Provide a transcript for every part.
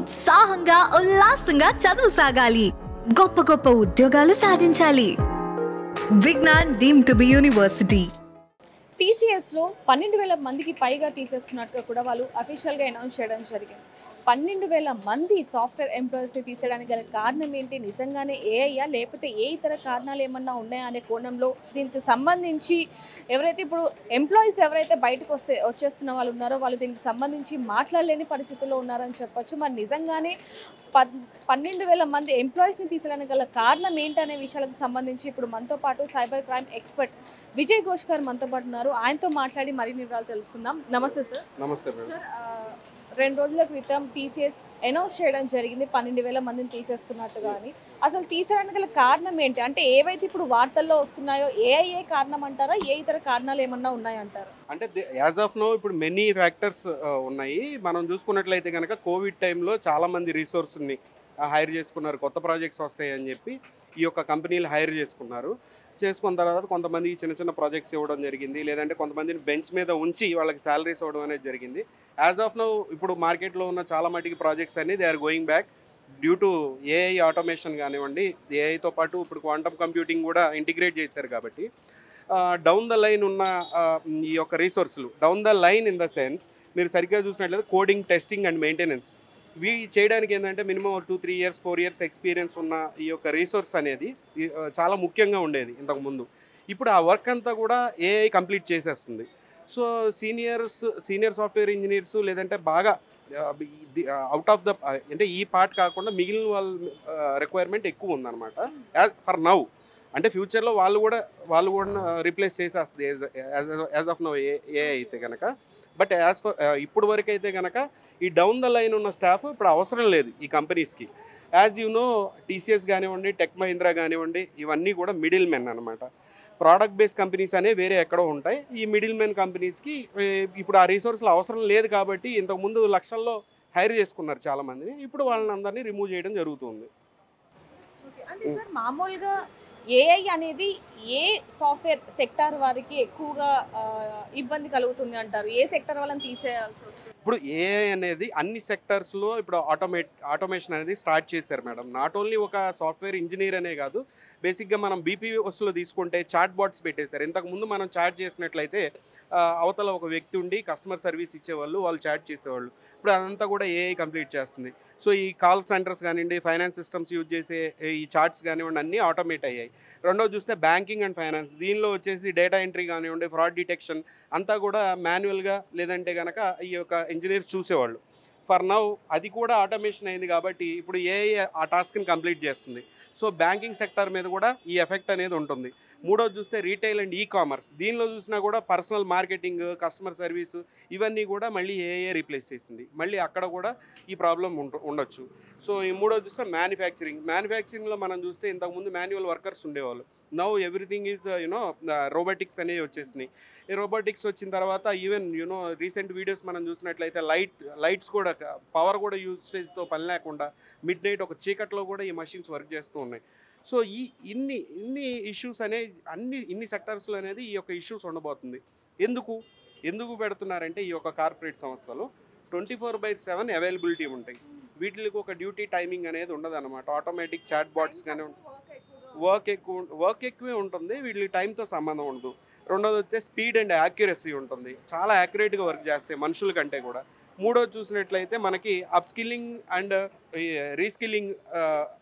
ఉత్సాహంగా ఉల్లాసంగా చదువు సాగాలి, గొప్ప గొప్ప ఉద్యోగాలు సాధించాలి. Vignan deemed to be university. టీసీఎస్లో 12,000 మందికి పైగా తీసేస్తున్నట్టుగా కూడా వాళ్ళు అఫీషియల్గా అనౌన్స్ చేయడం జరిగింది. 12,000 మంది సాఫ్ట్వేర్ ఎంప్లాయీస్ని తీసేయడానికి గల కారణం ఏంటి? నిజంగానే ఏఐయా లేకపోతే ఏ ఇతర కారణాలు ఏమన్నా ఉన్నాయా అనే కోణంలో దీనికి సంబంధించి ఎవరైతే ఇప్పుడు ఎంప్లాయీస్ ఎవరైతే బయటకు వచ్చేస్తున్న వాళ్ళు ఉన్నారో వాళ్ళు దీనికి సంబంధించి మాట్లాడలేని పరిస్థితుల్లో ఉన్నారని చెప్పొచ్చు. మరి నిజంగానే 12,000 మంది ఎంప్లాయీస్ని తీసేయడానికి గల కారణం ఏంటనే విషయాలకు సంబంధించి ఇప్పుడు మనతో పాటు cyber crime expert Vijay Ghosh గారు మనతో పాటు ఉన్నారు. ఆయనతో మాట్లాడి మరిన్ని వివరాలు తెలుసుకుందాం. నమస్తే సార్. నమస్తే సార్. 2 రోజుల క్రితం టీసీఎస్ అనౌన్స్ చేయడం జరిగింది 12,000 మందిని తీసేస్తున్నట్టుగా అని. అసలు తీసేయడానికి గల కారణం ఏంటి? అంటే ఏవైతే ఇప్పుడు వార్తల్లో వస్తున్నాయో ఏఐఏ కారణం అంటారా, ఏ ఇతర కారణాలు ఏమన్నా ఉన్నాయంటారా? అంటే యాజ్ ఆఫ్ నో ఇప్పుడు మెనీ ఫ్యాక్టర్స్ ఉన్నాయి. మనం చూసుకున్నట్లయితే కనుక కోవిడ్ టైంలో చాలామంది రిసోర్స్ని హైర్ చేసుకున్నారు. కొత్త ప్రాజెక్ట్స్ వస్తాయని చెప్పి ఈ యొక్క కంపెనీలు హైర్ చేసుకున్న తర్వాత కొంతమందికి చిన్న చిన్న ప్రాజెక్ట్స్ ఇవ్వడం జరిగింది, లేదంటే కొంతమందిని బెంచ్ మీద ఉంచి వాళ్ళకి శాలరీస్ ఇవ్వడం అనేది జరిగింది. యాజ్ ఆఫ్ నో ఇప్పుడు మార్కెట్లో ఉన్న చాలా మటుకి ప్రాజెక్ట్స్ అన్ని they are going back due to AI automation కానివ్వండి, ఏఐతో పాటు ఇప్పుడు క్వాంటమ్ కంప్యూటింగ్ కూడా ఇంటిగ్రేట్ చేశారు. కాబట్టి డౌన్ ద లైన్ ఉన్న ఈ యొక్క రీసోర్సులు down the line in the sense మీరు సరిగ్గా చూసినట్లయితే కోడింగ్, టెస్టింగ్ అండ్ మెయింటెనెన్స్ ఇవి చేయడానికి ఏంటంటే మినిమం 2-3 ఇయర్స్ 4 ఇయర్స్ ఎక్స్పీరియన్స్ ఉన్న ఈ యొక్క రీసోర్స్ అనేది చాలా ముఖ్యంగా ఉండేది ఇంతకుముందు. ఇప్పుడు ఆ వర్క్ అంతా కూడా ఏఐ కంప్లీట్ చేసేస్తుంది. సో సీనియర్ సాఫ్ట్వేర్ ఇంజనీర్స్ లేదంటే బాగా అవుట్ ఆఫ్ ద అంటే ఈ పార్ట్ కాకుండా మిగిలిన వాళ్ళ రిక్వైర్మెంట్ ఎక్కువ ఉందన్నమాట ఫర్ నౌ. అంటే ఫ్యూచర్లో వాళ్ళు కూడా రీప్లేస్ చేసేస్తుంది యాజ్ ఆఫ్ నౌ ఏఐ అయితే కనుక. బట్ ఇప్పుడు వరకు అయితే కనుక ఈ డౌన్ ద లైన్ ఉన్న స్టాఫ్ ఇప్పుడు అవసరం లేదు ఈ కంపెనీస్కి. యాజ్ యూ నో టీసీఎస్ కానివ్వండి, టెక్ మహీంద్రా కానివ్వండి, ఇవన్నీ కూడా మిడిల్ మెన్ అనమాట. ప్రోడక్ట్ బేస్డ్ కంపెనీస్ అనేవి వేరే ఎక్కడో ఉంటాయి. ఈ మిడిల్ మెన్ కంపెనీస్కి ఇప్పుడు ఆ రీసోర్స్లు అవసరం లేదు కాబట్టి ఇంతకుముందు లక్షల్లో హైర్ చేసుకున్నారు చాలామందిని. ఇప్పుడు వాళ్ళని అందరినీ రిమూవ్ చేయడం జరుగుతుంది. అంటే సార్ మామూలుగా ఏఐ అనేది ఏ సాఫ్ట్వేర్ సెక్టార్ వారికి ఎక్కువగా ఇబ్బంది కలుగుతుంది అంటారు? ఏ సెక్టార్ వాళ్ళని తీసేయాల్సి వస్తుంది? ఇప్పుడు ఏఐ అనేది అన్ని సెక్టర్స్లో ఇప్పుడు ఆటోమేషన్ అనేది స్టార్ట్ చేశారు మేడం. నాట్ ఓన్లీ ఒక సాఫ్ట్వేర్ ఇంజనీర్ అనే కాదు, బేసిక్గా మనం బీపీఓస్లో తీసుకుంటే చాట్ బాట్స్ పెట్టేశారు. ఇంతకుముందు మనం చాట్ చేసినట్లయితే అవతల ఒక వ్యక్తి ఉండి కస్టమర్ సర్వీస్ ఇచ్చేవాళ్ళు, వాళ్ళు చాట్ చేసేవాళ్ళు. ఇప్పుడు అదంతా కూడా ఏఐ కంప్లీట్ చేస్తుంది. సో ఈ కాల్ సెంటర్స్ కానివ్వండి, ఫైనాన్స్ సిస్టమ్స్ యూజ్ చేసే ఈ చాట్స్ కానివ్వండి అన్నీ ఆటోమేట్ అయ్యాయి. రెండోది చూస్తే బ్యాంకింగ్ అండ్ ఫైనాన్స్, దీనిలో వచ్చేసి డేటా ఎంట్రీ కానివ్వండి, ఫ్రాడ్ డిటెక్షన్ అంతా కూడా మాన్యువల్గా లేదంటే కనుక ఈ యొక్క ఇంజనీర్స్ చూసేవాళ్ళు. ఫర్ నౌ అది కూడా ఆటోమేషన్ అయింది కాబట్టి ఇప్పుడు ఏఐ ఆ టాస్క్ని కంప్లీట్ చేస్తుంది. సో బ్యాంకింగ్ సెక్టర్ మీద కూడా ఈ ఎఫెక్ట్ అనేది ఉంటుంది. మూడోది చూస్తే రీటైల్ అండ్ ఈ కామర్స్, దీనిలో చూసినా కూడా పర్సనల్ మార్కెటింగ్, కస్టమర్ సర్వీసు ఇవన్నీ కూడా మళ్ళీ ఏఐ రీప్లేస్ చేసింది. మళ్ళీ అక్కడ కూడా ఈ ప్రాబ్లం ఉండొచ్చు. సో ఈ మూడోది చూస్తే మ్యానుఫ్యాక్చరింగ్లో మనం చూస్తే ఇంతకుముందు మాన్యువల్ వర్కర్స్ ఉండేవాళ్ళు. నౌ ఎవ్రీథింగ్ ఈజ్ రోబోటిక్స్ అనేవి వచ్చేసినాయి. ఈ రోబోటిక్స్ వచ్చిన తర్వాత ఈవెన్ రీసెంట్ వీడియోస్ మనం చూసినట్లయితే లైట్స్ కూడా పవర్ కూడా యూసేజ్తో పని లేకుండా మిడ్ నైట్ ఒక చీకట్లో కూడా ఈ మషిన్స్ వర్క్ చేస్తూ ఉన్నాయి. సో ఇన్ని ఇష్యూస్ అనేవి ఇన్ని సెక్టర్స్లో అనేది ఈ యొక్క ఇష్యూస్ ఉండబోతుంది. ఎందుకు పెడుతున్నారంటే ఈ యొక్క కార్పొరేట్ సంస్థలు 24/7 అవైలబిలిటీ ఉంటాయి. వీటికి ఒక డ్యూటీ టైమింగ్ అనేది ఉండదు అనమాట. ఆటోమేటిక్ చాట్ బాట్స్ కానీ వర్క్ ఎక్కువే ఉంటుంది, వీటి టైంతో సంబంధం ఉండదు. రెండోది వచ్చే స్పీడ్ అండ్ యాక్యురసీ ఉంటుంది, చాలా యాక్యురేట్గా వర్క్ చేస్తాయి మనుషుల కంటే కూడా. మూడోది చూసినట్లయితే మనకి అప్స్కిల్లింగ్ అండ్ రీస్కిల్లింగ్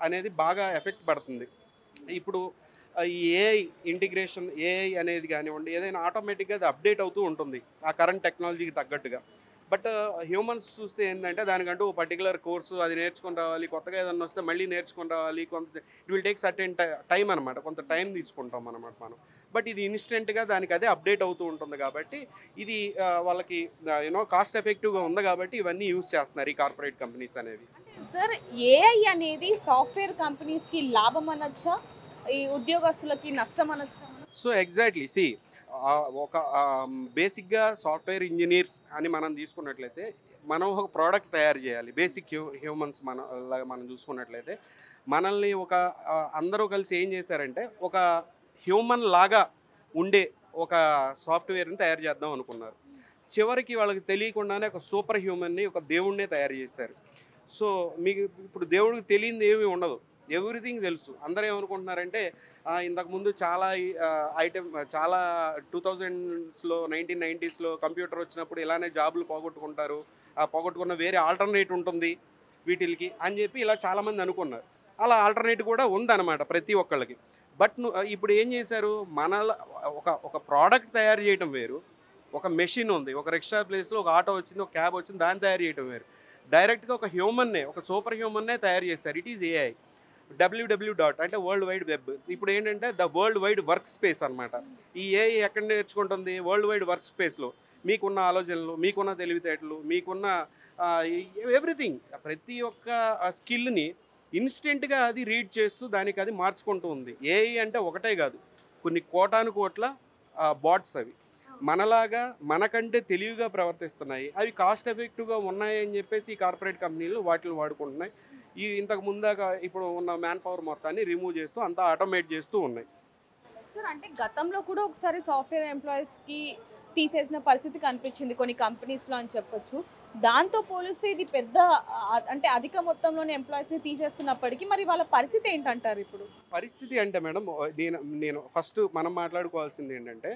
అనేది బాగా ఎఫెక్ట్ పడుతుంది. ఇప్పుడు ఈ ఏఐ ఇంటిగ్రేషన్, ఏఐ అనేది కానివ్వండి ఏదైనా ఆటోమేటిక్గా అది అప్డేట్ అవుతూ ఉంటుంది ఆ కరెంట్ టెక్నాలజీకి తగ్గట్టుగా. బట్ హ్యూమన్స్ చూస్తే ఏంటంటే దానికంటూ ఒక పర్టికులర్ కోర్సు అది నేర్చుకొని రావాలి, కొత్తగా ఏదైనా వస్తే మళ్ళీ నేర్చుకొని రావాలి, it will take certain time అనమాట, కొంత టైం తీసుకుంటాం అనమాట మనం. బట్ ఇది ఇన్స్టెంట్గా దానికి అదే అప్డేట్ అవుతూ ఉంటుంది కాబట్టి ఇది వాళ్ళకి కాస్ట్ ఎఫెక్టివ్గా ఉంది కాబట్టి ఇవన్నీ యూజ్ చేస్తున్నారు ఈ కార్పొరేట్ కంపెనీస్ అనేవి. సార్ ఏఐ అనేది సాఫ్ట్వేర్ కంపెనీస్కి లాభం అనొచ్చా, ఈ ఉద్యోగస్తులకి నష్టం అనొచ్చా? సో ఎగ్జాక్ట్లీ ఒక బేసిక్గా సాఫ్ట్వేర్ ఇంజనీర్స్ అని మనం తీసుకున్నట్లయితే మనం ఒక ప్రోడక్ట్ తయారు చేయాలి. బేసిక్ హ్యూమన్స్ మనం చూసుకున్నట్లయితే మనల్ని అందరూ కలిసి ఏం చేశారంటే ఒక హ్యూమన్ లాగా ఉండే ఒక సాఫ్ట్వేర్ని తయారు చేద్దాం అనుకున్నారు. చివరికి వాళ్ళకి తెలియకుండానే ఒక సూపర్ హ్యూమన్ని, ఒక దేవుణ్ణే తయారు చేశారు. సో మీకు ఇప్పుడు దేవుడికి తెలియంది ఏమీ ఉండదు, ఎవ్రీథింగ్ తెలుసు. అందరూ ఏమనుకుంటున్నారంటే ఇంతకుముందు చాలా ఐటెం చాలా 2000స్లో 1990స్లో కంప్యూటర్ వచ్చినప్పుడు ఇలానే జాబులు పోగొట్టుకుంటారు, పోగొట్టుకున్న వేరే ఆల్టర్నేట్ ఉంటుంది వీటికి అని చెప్పి ఇలా చాలామంది అనుకున్నారు. అలా ఆల్టర్నేట్ కూడా ఉందన్నమాట ప్రతి ఒక్కళ్ళకి. బట్ ఇప్పుడు ఏం చేశారు, మన ఒక ప్రోడక్ట్ తయారు చేయడం వేరు, ఒక మెషిన్ ఉంది, ఒక రిక్షా ప్లేస్లో ఒక ఆటో వచ్చింది, ఒక క్యాబ్ వచ్చింది, దాన్ని తయారు చేయడం వేరు. డైరెక్ట్గా ఒక హ్యూమన్నే, ఒక సూపర్ హ్యూమన్నే తయారు చేశారు. It is AI. W W dot అంటే వరల్డ్ వైడ్ వెబ్. ఇప్పుడు ఏంటంటే the world wide work space అనమాట. ఈ ఏఐ ఎక్కడ నేర్చుకుంటుంది, వరల్డ్ వైడ్ వర్క్ స్పేస్లో. మీకున్న ఆలోచనలు, మీకున్న తెలివితేటలు, మీకున్న ఎవ్రీథింగ్, ప్రతి ఒక్క స్కిల్ని ఇన్స్టెంట్గా అది రీడ్ చేస్తూ దానికి అది మార్చుకుంటూ ఉంది. ఏఐ అంటే ఒకటే కాదు, కొన్ని కోటాను కోట్ల బాట్స్ అవి మనలాగా మనకంటే తెలివిగా ప్రవర్తిస్తున్నాయి. అవి కాస్ట్ ఎఫెక్టివ్గా ఉన్నాయని చెప్పేసి ఈ కార్పొరేట్ కంపెనీలు వాటిని వాడుకుంటున్నాయి. ఇంతకు ముందాక ఇప్పుడు ఉన్న మ్యాన్ పవర్ మొత్తాన్ని రిమూవ్ చేస్తూ అంతా ఆటోమేట్ చేస్తూ ఉన్నాయి. సార్ అంటే గతంలో కూడా ఒకసారి సాఫ్ట్వేర్ ఎంప్లాయీస్కి తీసేసిన పరిస్థితి కనిపించింది కొన్ని కంపెనీస్లో అని చెప్పొచ్చు. దాంతో పోలిస్తే ఇది పెద్ద అంటే అధిక మొత్తంలోనే ఎంప్లాయీస్ని తీసేస్తున్నప్పటికీ మరి వాళ్ళ పరిస్థితి ఏంటంటారు ఇప్పుడు? పరిస్థితి అంటే మేడం, నేను ఫస్ట్ మనం మాట్లాడుకోవాల్సింది ఏంటంటే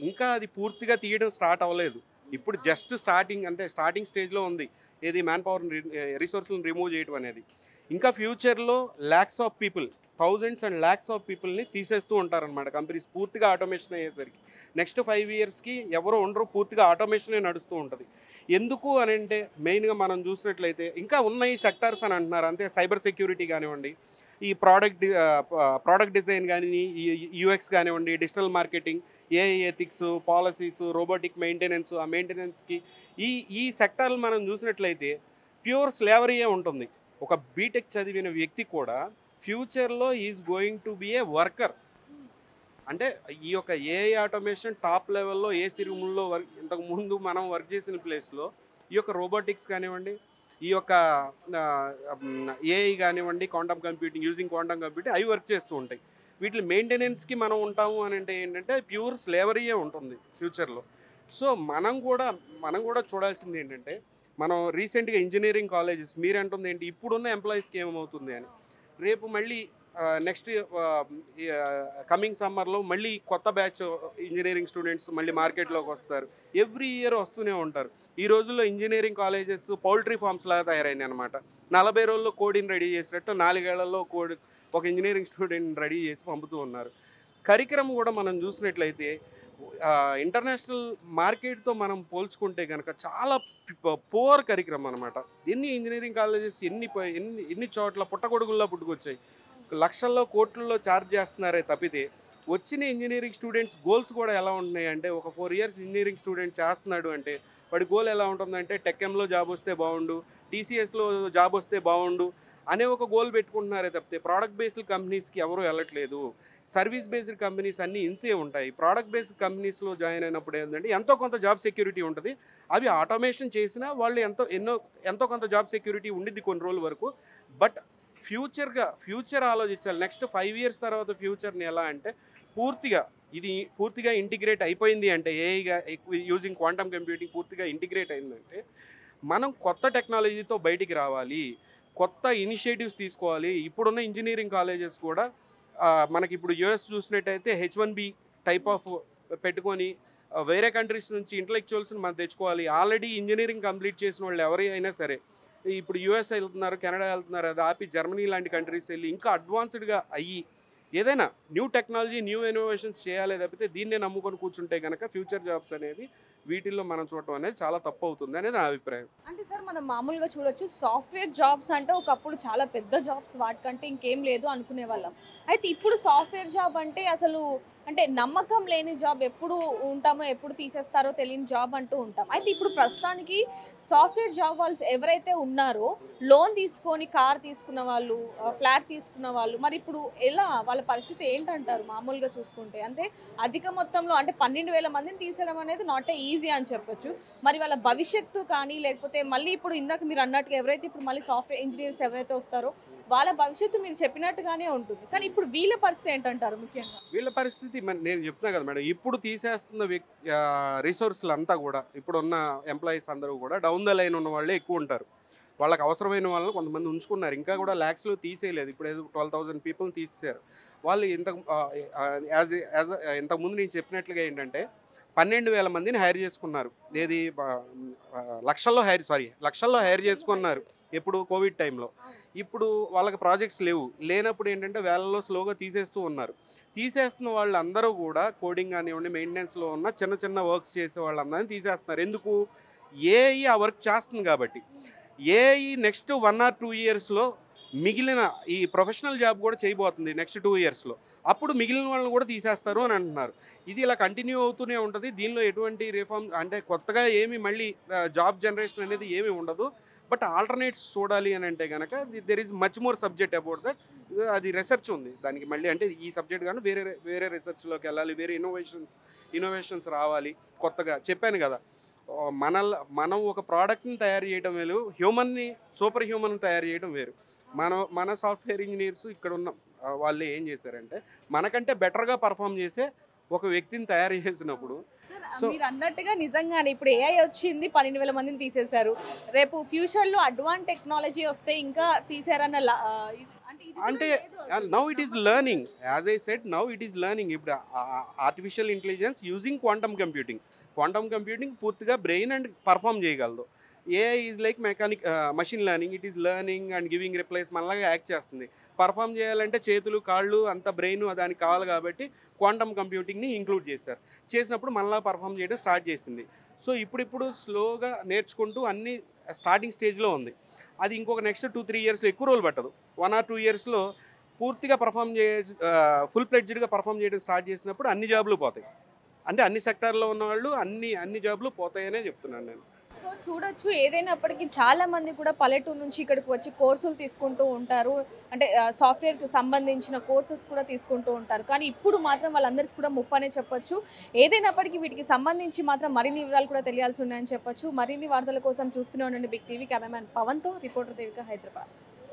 ఇంకా అది పూర్తిగా తీయడం స్టార్ట్ అవ్వలేదు. ఇప్పుడు జస్ట్ స్టార్టింగ్ స్టేజ్లో ఉంది ఏది మ్యాన్ పవర్ రిసోర్స్లను రిమూవ్ చేయడం అనేది. ఇంకా ఫ్యూచర్లో lakhs of people, thousands and lakhs of పీపుల్ని తీసేస్తూ ఉంటారనమాట కంపెనీస్ పూర్తిగా ఆటోమేషన్ అయ్యేసరికి. నెక్స్ట్ 5 yearsకి ఎవరు ఉండరు, పూర్తిగా ఆటోమేషనే నడుస్తూ ఉంటుంది. ఎందుకు అని అంటే మెయిన్గా మనం చూసినట్లయితే ఇంకా ఉన్న ఈ సెక్టార్స్ అని అంటున్నారు, అంతే సైబర్ సెక్యూరిటీ కానివ్వండి, ఈ ప్రోడక్ట్ డిజైన్ కానీ, యూఎక్స్ కానివ్వండి, digital marketing, AI ethics, policies, robotic maintenance, ఆ మెయింటెనెన్స్కి ఈ సెక్టార్లు మనం చూసినట్లయితే ప్యూర్ స్లేవరీయే ఉంటుంది. ఒక బీటెక్ చదివిన వ్యక్తి కూడా ఫ్యూచర్లో is going to be a worker. అంటే ఈ యొక్క ఏఐ ఆటోమేషన్ టాప్ లెవెల్లో ఏసీ రూముల్లో ఇంతకుముందు మనం వర్క్ చేసిన ప్లేస్లో ఈ యొక్క రోబోటిక్స్ కానివ్వండి, ఈ యొక్క ఏఐ కానివ్వండి, quantum computing, using quantum computing అవి వర్క్ చేస్తూ ఉంటాయి. వీటి మెయింటెనెన్స్కి మనం ఉంటాము అని అంటే ఏంటంటే ప్యూర్ స్లేవరీయే ఉంటుంది ఫ్యూచర్లో. సో మనం కూడా చూడాల్సింది ఏంటంటే, మనం రీసెంట్గా ఇంజనీరింగ్ కాలేజెస్ మీరంటుంది ఏంటి ఇప్పుడున్న ఎంప్లాయీస్కి ఏమవుతుంది అని. రేపు మళ్ళీ నెక్స్ట్ కమింగ్ సమ్మర్లో మళ్ళీ కొత్త బ్యాచ్ ఇంజనీరింగ్ స్టూడెంట్స్ మళ్ళీ మార్కెట్లోకి వస్తారు. ఎవ్రీ ఇయర్ వస్తూనే ఉంటారు. ఈ రోజుల్లో ఇంజనీరింగ్ కాలేజెస్ పౌల్ట్రీ ఫార్మ్స్ లాగా తయారైనాయి అనమాట. 40 రోజుల్లో కోడిని రెడీ చేసినట్టు 4 ఏళ్లలో ఒక ఇంజనీరింగ్ స్టూడెంట్ రెడీ చేసి పంపుతూ ఉన్నారు. కరికులం కూడా మనం చూసినట్లయితే ఇంటర్నేషనల్ మార్కెట్తో మనం పోల్చుకుంటే కనుక చాలా పూర్ కరికులం అనమాట. ఎన్ని ఇంజనీరింగ్ కాలేజెస్ ఎన్ని చోట్ల పుట్టగొడుగుల్లో పుట్టుకొచ్చాయి, లక్షల్లో కోట్లలో ఛార్జ్ చేస్తున్నారే తప్పితే వచ్చిన ఇంజనీరింగ్ స్టూడెంట్స్ గోల్స్ కూడా ఎలా ఉంటున్నాయి అంటే, ఒక 4 years ఇంజనీరింగ్ స్టూడెంట్ చేస్తున్నాడు అంటే వాడి గోల్ ఎలా ఉంటుందంటే టెక్ఎంలో జాబ్ వస్తే బాగుండు, టీసీఎస్లో జాబ్ వస్తే బాగుండు అనే ఒక గోల్ పెట్టుకుంటున్నారే తప్పితే ప్రోడక్ట్ బేస్డ్ కంపెనీస్కి ఎవరు వెళ్ళట్లేదు. సర్వీస్ బేస్డ్ కంపెనీస్ అన్నీ ఇంతే ఉంటాయి. ప్రోడక్ట్ బేస్డ్ కంపెనీస్లో జాయిన్ అయినప్పుడు ఏంటంటే ఎంతో కొంత జాబ్ సెక్యూరిటీ ఉంటుంది. అవి ఆటోమేషన్ చేసినా వాళ్ళు ఎంతో కొంత జాబ్ సెక్యూరిటీ ఉండిద్ది కొన్ని రోజుల వరకు. బట్ ఫ్యూచర్ ఆలోచించాలి. నెక్స్ట్ 5 years తర్వాత ఫ్యూచర్ని ఎలా అంటే పూర్తిగా ఇంటిగ్రేట్ అయిపోయింది అంటే, ఏఐగా యూజింగ్ క్వాంటమ్ కంప్యూటింగ్ పూర్తిగా ఇంటిగ్రేట్ అయిందంటే మనం కొత్త టెక్నాలజీతో బయటికి రావాలి, కొత్త ఇనిషియేటివ్స్ తీసుకోవాలి. ఇప్పుడున్న ఇంజనీరింగ్ కాలేజెస్ కూడా మనకి ఇప్పుడు యూఎస్ చూసినట్టయితే H1B టైప్ ఆఫ్ పెట్టుకొని వేరే కంట్రీస్ నుంచి ఇంటలెక్చువల్స్ని మనం తెచ్చుకోవాలి. ఆల్రెడీ ఇంజనీరింగ్ కంప్లీట్ చేసిన వాళ్ళు ఎవరైనా సరే ఇప్పుడు యూఎస్ వెళ్తున్నారు, కెనడా వెళ్తున్నారు, అది ఆపి జర్మనీ లాంటి కంట్రీస్ వెళ్ళి ఇంకా అడ్వాన్స్డ్గా అయ్యి ఏదైనా న్యూ టెక్నాలజీ, న్యూ ఇన్నోవేషన్స్ చేయాలి తప్పితే దీన్నే నమ్ముకొని కూర్చుంటే కనుక ఫ్యూచర్ జాబ్స్ అనేది వీటిల్లో మనం చూడటం అనేది చాలా తప్పు అవుతుంది అనేది నా అభిప్రాయం. అంటే సార్ మనం మామూలుగా చూడొచ్చు సాఫ్ట్వేర్ జాబ్స్ అంటే ఒకప్పుడు చాలా పెద్ద జాబ్స్, వాటికంటే ఇంకేం లేదు అనుకునే వాళ్ళం. అయితే ఇప్పుడు సాఫ్ట్వేర్ జాబ్ అంటే అసలు అంటే నమ్మకం లేని జాబ్, ఎప్పుడు ఉంటామో ఎప్పుడు తీసేస్తారో తెలియని జాబ్ అంటూ ఉంటాం. అయితే ఇప్పుడు ప్రస్తుతానికి సాఫ్ట్వేర్ జాబ్ వాళ్ళు ఎవరైతే ఉన్నారో లోన్ తీసుకొని కార్ తీసుకున్న వాళ్ళు, ఫ్లాట్ తీసుకున్న వాళ్ళు, మరి ఇప్పుడు ఎలా వాళ్ళ పరిస్థితి ఏంటంటారు? మామూలుగా చూసుకుంటే అంటే అధిక మొత్తంలో అంటే 12,000 మందిని తీసేయడం అనేది నాట్ ఏ ఈజీ అని చెప్పొచ్చు. మరి వాళ్ళ భవిష్యత్తు కానీ లేకపోతే మళ్ళీ ఇప్పుడు ఇందాక మీరు అన్నట్టుగా ఎవరైతే ఇప్పుడు మళ్ళీ సాఫ్ట్వేర్ ఇంజనీర్స్ ఎవరైతే వస్తారో వాళ్ళ భవిష్యత్తు మీరు చెప్పినట్టుగానే ఉంటుంది. కానీ ఇప్పుడు వీళ్ళ పరిస్థితి ఏంటంటారు? ముఖ్యంగా వీళ్ళ పరిస్థితి నేను చెప్తున్నా కదా మేడం, ఇప్పుడు తీసేస్తున్న రిసోర్స్లు అంతా కూడా ఇప్పుడున్న ఎంప్లాయీస్ అందరూ కూడా డౌన్ ద లైన్ ఉన్న వాళ్ళే ఎక్కువ ఉంటారు. వాళ్ళకి అవసరమైన వాళ్ళని కొంతమంది ఉంచుకున్నారు, ఇంకా కూడా ల్యాక్స్లో తీసేయలేదు. ఇప్పుడు ఏదో 12,000 పీపుల్ని తీసేశారు. వాళ్ళు ఇంతకుముందు నేను చెప్పినట్లుగా ఏంటంటే 12,000 మందిని హైర్ చేసుకున్నారు. ఏది లక్షల్లో హైర్ చేసుకున్నారు ఎప్పుడు కోవిడ్ టైంలో. ఇప్పుడు వాళ్ళకి ప్రాజెక్ట్స్ లేనప్పుడు ఏంటంటే వేలలో స్లోగా తీసేస్తూ ఉన్నారు. తీసేస్తున్న వాళ్ళందరూ కూడా కోడింగ్ కానివ్వండి, మెయింటెనెన్స్లో ఉన్న చిన్న చిన్న వర్క్స్ చేసే వాళ్ళందరినీ తీసేస్తున్నారు. ఎందుకు? ఏఐ ఆ వర్క్ చేస్తుంది కాబట్టి. ఏఐ నెక్స్ట్ 1 or 2 ఇయర్స్లో మిగిలిన ఈ ప్రొఫెషనల్ జాబ్ కూడా చేయబోతుంది నెక్స్ట్ 2 ఇయర్స్లో. అప్పుడు మిగిలిన వాళ్ళని కూడా తీసేస్తారు అని అంటున్నారు. ఇది ఇలా కంటిన్యూ అవుతూనే ఉంటుంది. దీనిలో ఎటువంటి రిఫార్మ్ అంటే కొత్తగా ఏమి మళ్ళీ జాబ్ జనరేషన్ అనేది ఏమీ ఉండదు. బట్ ఆల్టర్నేట్స్ చూడాలి అని అంటే కనుక there is much more subject about that. అది రీసెర్చ్ ఉంది దానికి మళ్ళీ, అంటే ఈ సబ్జెక్ట్ కానీ వేరే రీసెర్చ్లోకి వెళ్ళాలి, వేరే ఇన్నోవేషన్స్ రావాలి కొత్తగా. చెప్పాను కదా, మనం ఒక ప్రోడక్ట్ని తయారు చేయడం వేరు, సూపర్ హ్యూమన్ తయారు చేయడం వేరు. మన సాఫ్ట్వేర్ ఇంజనీర్స్ ఇక్కడ ఉన్న వాళ్ళు ఏం చేశారంటే మనకంటే బెటర్గా పర్ఫామ్ చేసే ఒక వ్యక్తిని తయారు చేసినప్పుడు. సో మీరు అన్నట్టుగా నిజంగానే ఇప్పుడు ఏఐ వచ్చింది, 12,000 మందిని తీసేశారు. రేపు ఫ్యూచర్లో అడ్వాన్స్ టెక్నాలజీ వస్తే ఇంకా తీసారన్న అంటే now it is learning, as I said now it is learning. ఇప్పుడు artificial intelligence using quantum computing పూర్తిగా బ్రెయిన్ అండ్ పర్ఫామ్ చేయగలదు. AI is like machine learning, it is learning and giving replies, మనలాగా act చేస్తుంది. Perform చేయాలంటే చేతులు, కాళ్ళు, అంత brain దానికి కావాలి కాబట్టి క్వాంటమ్ కంప్యూటింగ్ని ఇంక్లూడ్ చేసినప్పుడు మనలా పర్ఫామ్ చేయడం స్టార్ట్ చేసింది. సో ఇప్పుడు స్లోగా నేర్చుకుంటూ అన్ని స్టార్టింగ్ స్టేజ్లో ఉంది. అది ఇంకొక నెక్స్ట్ 2-3 ఇయర్స్లో, ఎక్కువ రోజులు పట్టదు, 1 or 2 ఇయర్స్లో పూర్తిగా ఫుల్ ఫ్లెడ్జ్డ్గా పర్ఫామ్ చేయడం స్టార్ట్ చేసినప్పుడు అన్ని జాబులు పోతాయి. అంటే అన్ని సెక్టార్లో ఉన్నవాళ్ళు అన్ని జాబులు పోతాయనే చెప్తున్నాను నేను. సో చూడొచ్చు, ఏదైనప్పటికీ చాలా మంది కూడా పల్లెటూరు నుంచి ఇక్కడికి వచ్చి కోర్సులు తీసుకుంటూ ఉంటారు. అంటే సాఫ్ట్వేర్కి సంబంధించిన కోర్సెస్ కూడా తీసుకుంటూ ఉంటారు. కానీ ఇప్పుడు మాత్రం వాళ్ళందరికీ కూడా ముప్పనే చెప్పొచ్చు. ఏదైనప్పటికీ వీటికి సంబంధించి మాత్రం మరిన్ని వివరాలు కూడా తెలియాల్సి ఉన్నాయని చెప్పొచ్చు. మరిన్ని వార్తల కోసం చూస్తూనే ఉండండి బిగ్ టీవీ. కెమెరామ్యాన్ పవన్తో రిపోర్టర్ దేవిక, హైదరాబాద్.